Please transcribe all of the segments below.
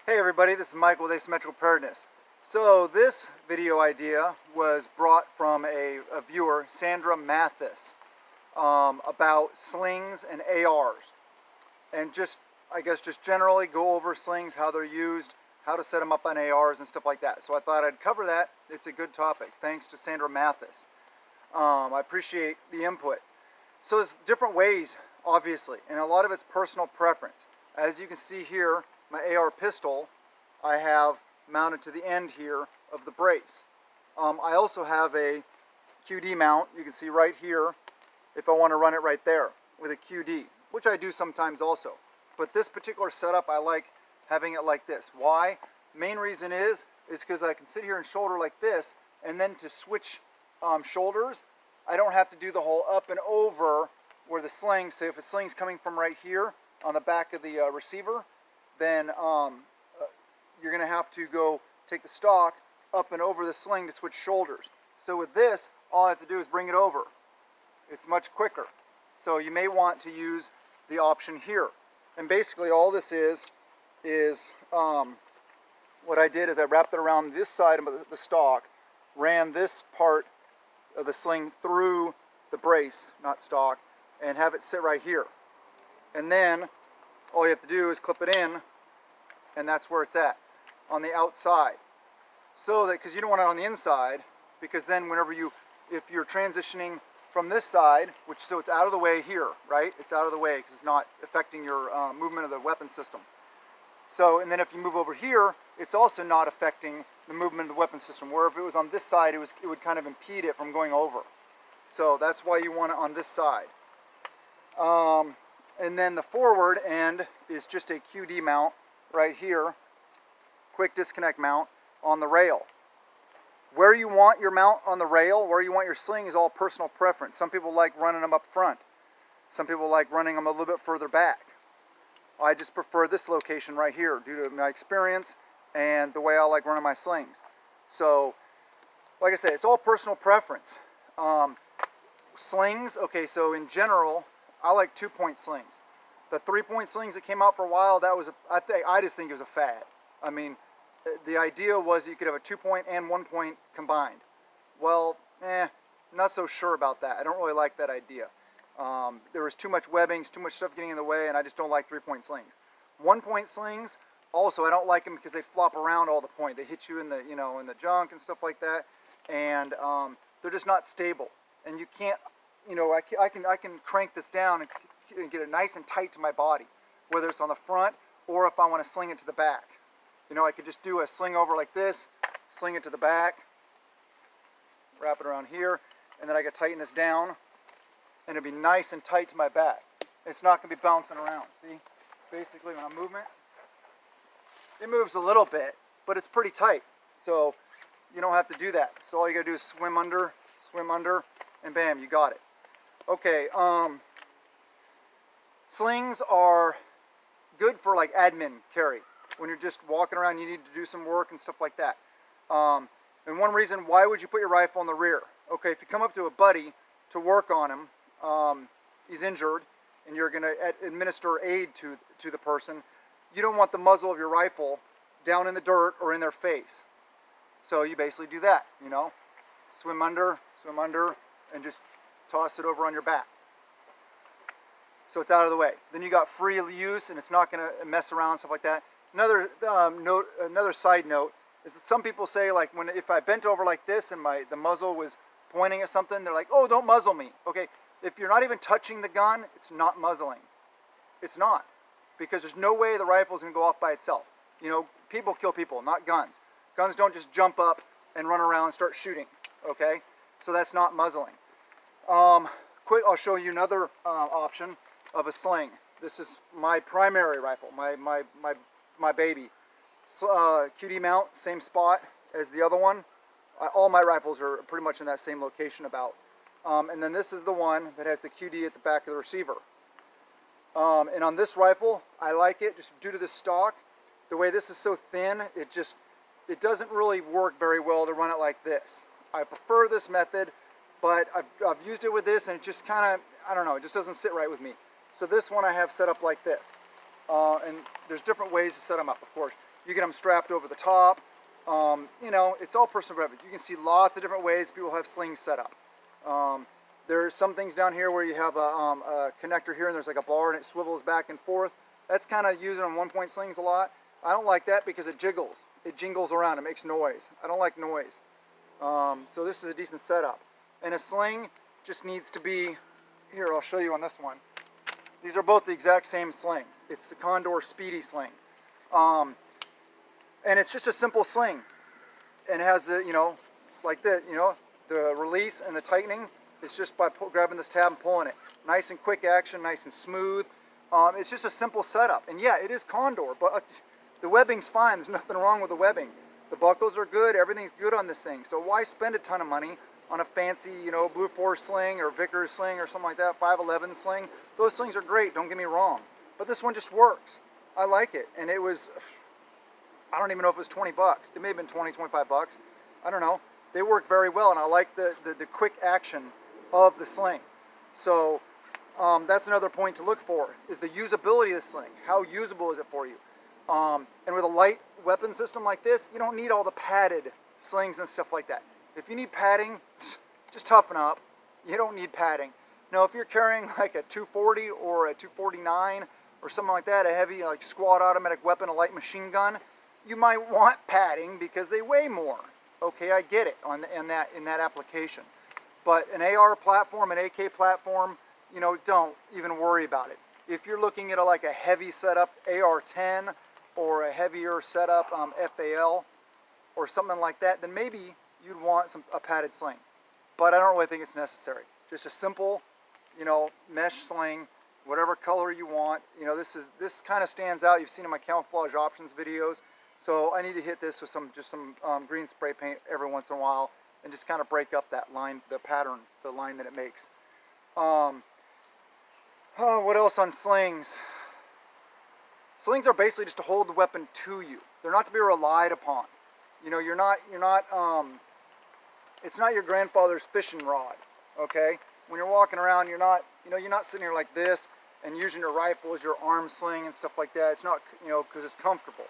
Hey everybody, this is Mike with Asymmetrical Preparedness. So this video idea was brought from a viewer, Sandra Mathis, about slings and ARs. And I guess just generally go over slings, how they're used, how to set them up on ARs and stuff like that. So I thought I'd cover that. It's a good topic. Thanks to Sandra Mathis. I appreciate the input. So there's different ways, obviously, and a lot of it's personal preference. As you can see here, my AR pistol I have mounted to the end here of the brace. I also have a QD mount, you can see right here, if I want to run it right there with a QD, which I do sometimes also. But this particular setup, I like having it like this. Why? Main reason is because I can sit here and shoulder like this, and then to switch shoulders, I don't have to do the whole up and over where the sling, say if a sling's coming from right here on the back of the receiver, then you're going to have to go take the stock up and over the sling to switch shoulders. So with this, all I have to do is bring it over. It's much quicker. So you may want to use the option here. And basically all this is what I did is I wrapped it around this side of the stock, ran this part of the sling through the brace, not stock, and have it sit right here. And then all you have to do is clip it in, and that's where it's at, on the outside. So that, because you don't want it on the inside, because then if you're transitioning from this side, so it's out of the way here, right? It's out of the way because it's not affecting your movement of the weapon system. So, and then if you move over here, it's also not affecting the movement of the weapon system, where if it was on this side, it would kind of impede it from going over. So that's why you want it on this side. And then the forward end is just a QD mount right here, quick disconnect mount on the rail. Where you want your mount on the rail, where you want your sling is all personal preference. Some people like running them up front. Some people like running them a little bit further back. I just prefer this location right here due to my experience and the way I like running my slings. So, like I said, it's all personal preference. Slings, okay, so in general, I like 2-point slings. The 3-point slings that came out for a while, I just think it was a fad. I mean, the idea was you could have a 2-point and 1-point combined. Well, not so sure about that. I don't really like that idea. There was too much webbings, too much stuff getting in the way, and I just don't like 3-point slings. 1-point slings, also I don't like them because they flop around all the point. They hit you in the, in the junk and stuff like that, and they're just not stable. And you can't, I can crank this down and get it nice and tight to my body, whether it's on the front or if I want to sling it to the back. I could just do a sling over like this, sling it to the back, wrap it around here, and then I could tighten this down, and it'd be nice and tight to my back. It's not going to be bouncing around. See, basically when I'm moving, it moves a little bit, but it's pretty tight. So you don't have to do that. So all you got to do is swim under, and bam, you got it. Okay, slings are good for like admin carry. When you're just walking around, you need to do some work and stuff like that. And one reason, why would you put your rifle in the rear? Okay, if you come up to a buddy to work on him, he's injured, and you're going to administer aid to the person, you don't want the muzzle of your rifle down in the dirt or in their face. So you basically do that, swim under, and just toss it over on your back. So it's out of the way. Then you got free use, and it's not going to mess around and stuff like that. Another side note is that some people say, like, if I bent over like this and the muzzle was pointing at something, they're like, oh, don't muzzle me. Okay, if you're not even touching the gun, it's not muzzling. It's not, because there's no way the rifle is going to go off by itself. People kill people, not guns. Guns don't just jump up and run around and start shooting. Okay, so that's not muzzling. Quick, I'll show you another option of a sling. This is my primary rifle, my baby. QD mount, same spot as the other one. All my rifles are pretty much in that same location about. And then this is the one that has the QD at the back of the receiver. And on this rifle, I like it just due to the stock. The way this is so thin, it doesn't really work very well to run it like this. I prefer this method, but I've used it with this, and it just kind of, I don't know, it just doesn't sit right with me. So this one I have set up like this. And there's different ways to set them up, of course. You get them strapped over the top. You know, it's all personal preference. You can see lots of different ways people have slings set up. There's some things down here where you have a connector here and there's like a bar and it swivels back and forth. That's kind of used on one-point slings a lot. I don't like that because it jiggles. It jingles around. It makes noise. I don't like noise. So this is a decent setup. And a sling just needs to be, here I'll show you on this one. These are both the exact same sling. It's the Condor Speedy Sling. And it's just a simple sling. And it has the, you know, like the, you know, the release and the tightening. It's just by grabbing this tab and pulling it. Nice and quick action, nice and smooth. It's just a simple setup. And yeah, it is Condor, but the webbing's fine. There's nothing wrong with the webbing. The buckles are good. Everything's good on this thing. So why spend a ton of money on a fancy, you know, Blue Force sling or Vickers sling or something like that, 511 sling? Those slings are great, don't get me wrong. But this one just works. I like it. And it was, I don't even know if it was 20 bucks. It may have been 20, 25 bucks. I don't know. They work very well, and I like the quick action of the sling. So that's another point to look for, is the usability of the sling. How usable is it for you? And with a light weapon system like this, you don't need all the padded slings and stuff like that. If you need padding, just toughen up. You don't need padding. Now, if you're carrying like a 240 or a 249 or something like that, a heavy like squad automatic weapon, a light machine gun, you might want padding because they weigh more. Okay, I get it in that application. But an AR platform, an AK platform, you know, don't even worry about it. If you're looking at like a heavy setup, AR-10, or a heavier setup, FAL, or something like that, then maybe you'd want a padded sling. But I don't really think it's necessary. Just a simple, you know, mesh sling, whatever color you want. You know, this kind of stands out. You've seen in my camouflage options videos. So I need to hit this with some green spray paint every once in a while and just kind of break up that line, the pattern, the line that it makes. What else on slings? Slings are basically just to hold the weapon to you. They're not to be relied upon. You know, it's not your grandfather's fishing rod, okay? When you're walking around, you're not sitting here like this and using your rifle as your arm sling and stuff like that. It's not, you know, because it's comfortable.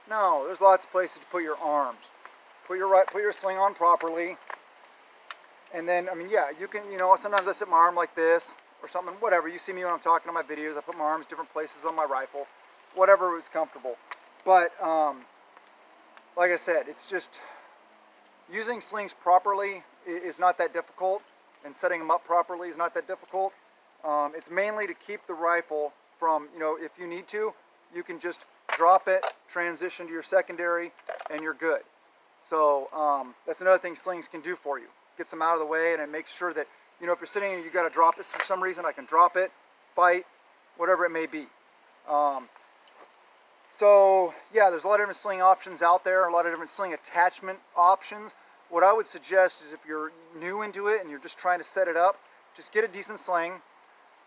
No, there's lots of places to put your arms. Put your sling on properly. And then, I mean, yeah, you can, you know, sometimes I set my arm like this or something, whatever. You see me when I'm talking in my videos, I put my arms different places on my rifle, whatever was comfortable. But, like I said, it's just, using slings properly is not that difficult, and setting them up properly is not that difficult. It's mainly to keep the rifle from, you know, if you need to, you can just drop it, transition to your secondary, and you're good. So that's another thing slings can do for you. Gets them out of the way, and it makes sure that, you know, if you're sitting and you got to drop this for some reason, I can drop it, fight, whatever it may be. So yeah, there's a lot of different sling options out there, a lot of different sling attachment options. What I would suggest is if you're new into it and you're just trying to set it up, just get a decent sling.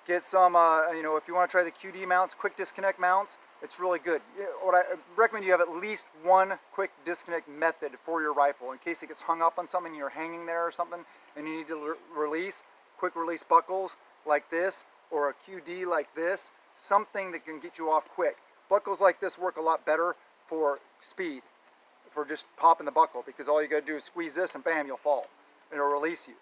Get some, you know, if you want to try the QD mounts, quick disconnect mounts, it's really good. What I recommend, you have at least one quick disconnect method for your rifle in case it gets hung up on something, you're hanging there or something, and you need to release, quick release buckles like this, or a QD like this, something that can get you off quick. Buckles like this work a lot better for speed, for just popping the buckle, because all you got to do is squeeze this and bam, you'll fall. It'll release you.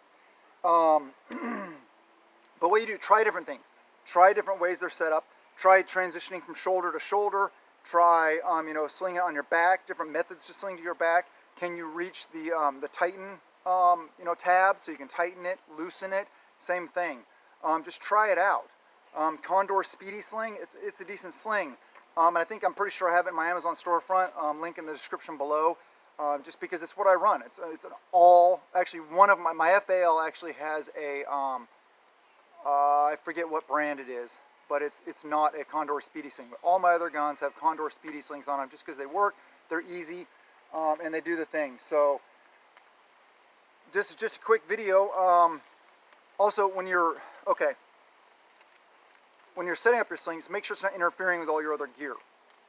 But what you do, try different things. Try different ways they're set up. Try transitioning from shoulder to shoulder. Try, you know, sling it on your back. Different methods to sling to your back. Can you reach the tighten, you know, tab so you can tighten it, loosen it? Same thing. Just try it out. Condor Speedy Sling. It's a decent sling. And I'm pretty sure I have it in my Amazon storefront. Link in the description below. Just because it's what I run. It's an all. Actually, one of my FAL actually has a. I forget what brand it is, but it's not a Condor Speedy Sling. But all my other guns have Condor Speedy Slings on them just because they work, they're easy, and they do the thing. So this is just a quick video. Also, when you're setting up your slings, make sure it's not interfering with all your other gear.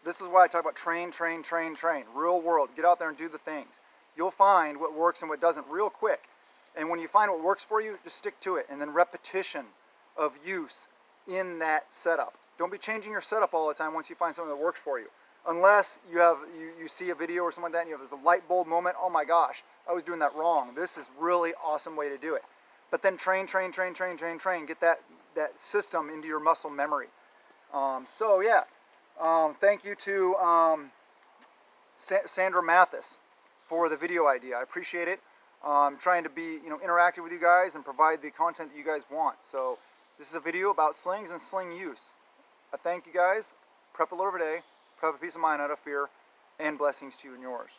This is why I talk about train, train, train, train. Real world. Get out there and do the things. You'll find what works and what doesn't real quick. And when you find what works for you, just stick to it. And then repetition of use in that setup. Don't be changing your setup all the time once you find something that works for you. Unless you see a video or something like that and you have this light bulb moment, oh my gosh, I was doing that wrong. This is really awesome way to do it. But then train, get that system into your muscle memory. So yeah, thank you to Sandra Mathis for the video idea. I appreciate it. Trying to be interactive with you guys and provide the content that you guys want. So this is a video about slings and sling use. I thank you guys. Prep a little every day. Prep a peace of mind out of fear. And blessings to you and yours.